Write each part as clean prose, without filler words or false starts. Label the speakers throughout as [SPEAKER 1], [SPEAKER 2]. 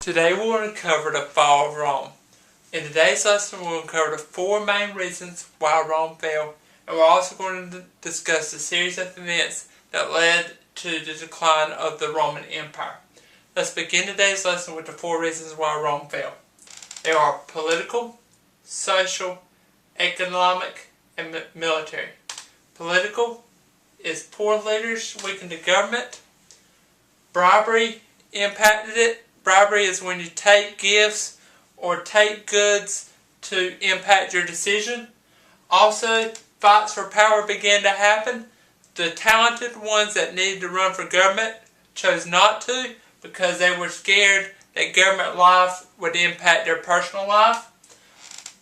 [SPEAKER 1] Today we'll uncover the fall of Rome. In today's lesson we'll uncover the four main reasons why Rome fell, and we're also going to discuss the series of events that led to the decline of the Roman Empire. Let's begin today's lesson with the four reasons why Rome fell. They are political, social, economic, and military. Political is poor leaders weakened the government. Bribery impacted it. Bribery is when you take gifts or take goods to impact your decision. Also, fights for power began to happen. The talented ones that needed to run for government chose not to because they were scared that government life would impact their personal life.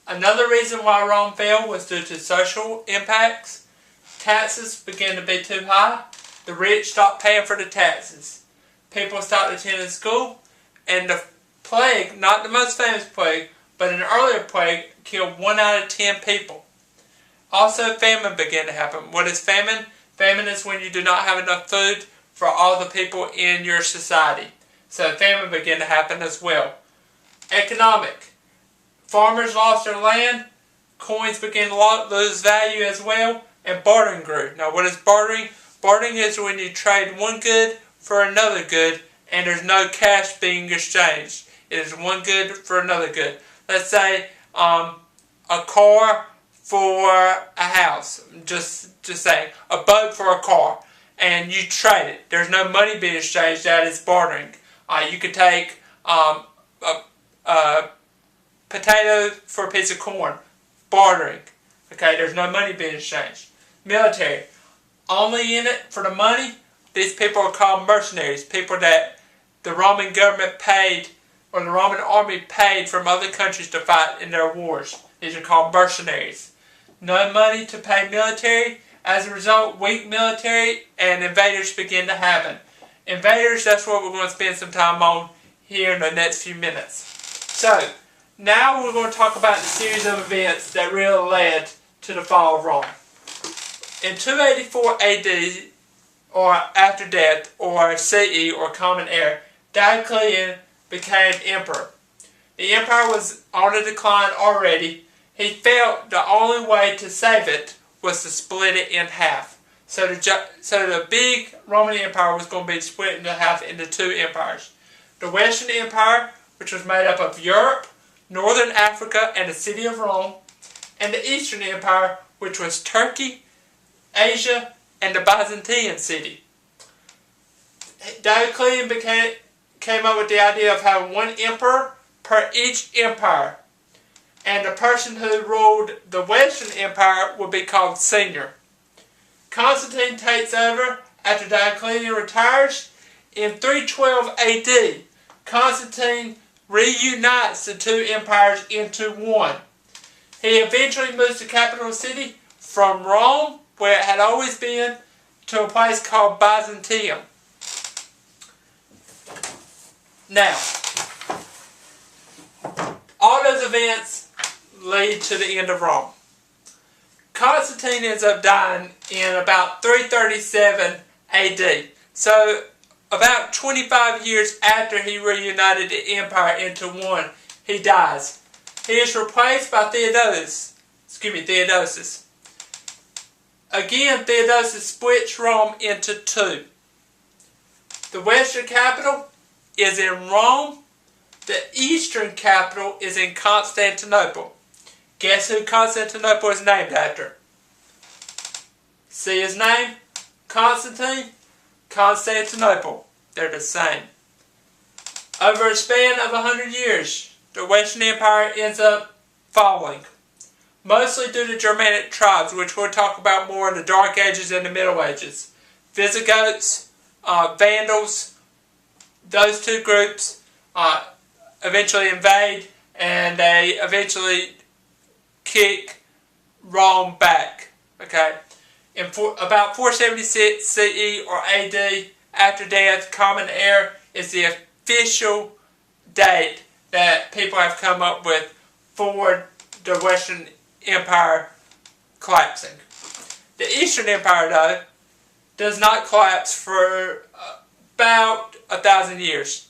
[SPEAKER 1] Another reason why Rome fell was due to social impacts. Taxes began to be too high. The rich stopped paying for the taxes. People stopped attending school. And the plague, not the most famous plague, but an earlier plague, killed 1 out of 10 people. Also, famine began to happen. What is famine? Famine is when you do not have enough food for all the people in your society. So famine began to happen as well. Economic. Farmers lost their land. Coins began to lose value as well. And bartering grew. Now what is bartering? Bartering is when you trade one good for another good, and there's no cash being exchanged. It is one good for another good. Let's say a car for a house. Just say a boat for a car, and you trade it. There's no money being exchanged. That is bartering. You could take a potato for a piece of corn. Bartering. Okay, there's no money being exchanged. Military. Only in it for the money. These people are called mercenaries. People that the Roman government paid, or the Roman army paid from other countries to fight in their wars. These are called mercenaries. No money to pay military. As a result, weak military and invaders begin to happen. Invaders, that's what we're going to spend some time on here in the next few minutes. So, now we're going to talk about the series of events that really led to the fall of Rome. In 284 AD, or after death, or CE, or Common Era, Diocletian became emperor. The empire was on a decline already. He felt the only way to save it was to split it in half. So the big Roman Empire was going to be split in half into two empires. The Western Empire, which was made up of Europe, Northern Africa, and the city of Rome, and the Eastern Empire, which was Turkey, Asia, and the Byzantine city. Diocletian came up with the idea of having one emperor per each empire. And the person who ruled the Western Empire would be called Senior. Constantine takes over after Diocletian retires. In 312 AD, Constantine reunites the two empires into one. He eventually moves the capital city from Rome, where it had always been, to a place called Byzantium. Now, all those events lead to the end of Rome. Constantine ends up dying in about 337 AD. So, about 25 years after he reunited the empire into one, he dies. He is replaced by Theodosius. Again, Theodosius splits Rome into two. The western capital is in Rome. The eastern capital is in Constantinople. Guess who Constantinople is named after? See his name? Constantine, Constantinople. They're the same. Over a span of 100 years, the Western Empire ends up falling. Mostly due to Germanic tribes, which we'll talk about more in the Dark Ages and the Middle Ages. Visigoths, Vandals, those two groups eventually invade, and they eventually kick Rome back. Okay, in about 476 CE or AD, after death, Common Era is the official date that people have come up with for the Western Empire collapsing. The Eastern Empire, though, does not collapse for about 1,000 years.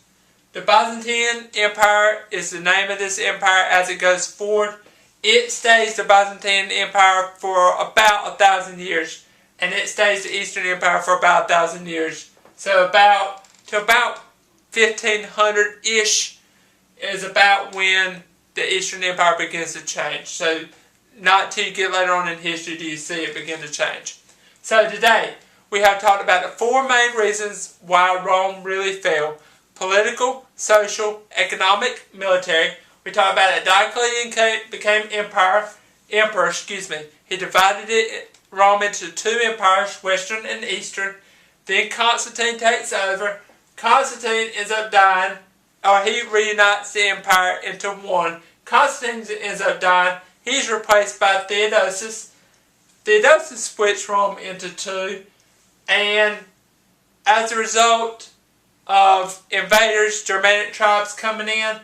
[SPEAKER 1] The Byzantine Empire is the name of this empire as it goes forward. It stays the Byzantine Empire for about 1,000 years, and it stays the Eastern Empire for about 1,000 years. So about 1500-ish is about when the Eastern Empire begins to change. So not till you get later on in history do you see it begin to change. So today we have talked about the four main reasons why Rome really fell: political, social, economic, military. We talked about it. Diocletian became emperor. He divided Rome into two empires, Western and Eastern. Then Constantine takes over. Constantine ends up dying, or he reunites the empire into one. Constantine ends up dying. He's replaced by Theodosius. Theodosius splits Rome into two, and as a result of invaders, Germanic tribes coming in,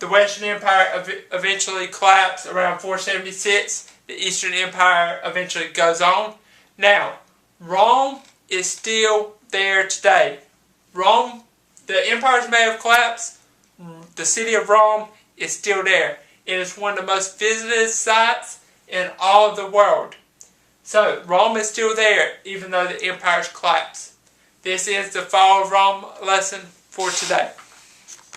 [SPEAKER 1] the Western Empire eventually collapsed around 476. The Eastern Empire eventually goes on. Now, Rome is still there today. Rome, the empires may have collapsed, the city of Rome is still there. It is one of the most visited sites in all of the world. So, Rome is still there, even though the empires collapsed. This is the Fall of Rome lesson for today.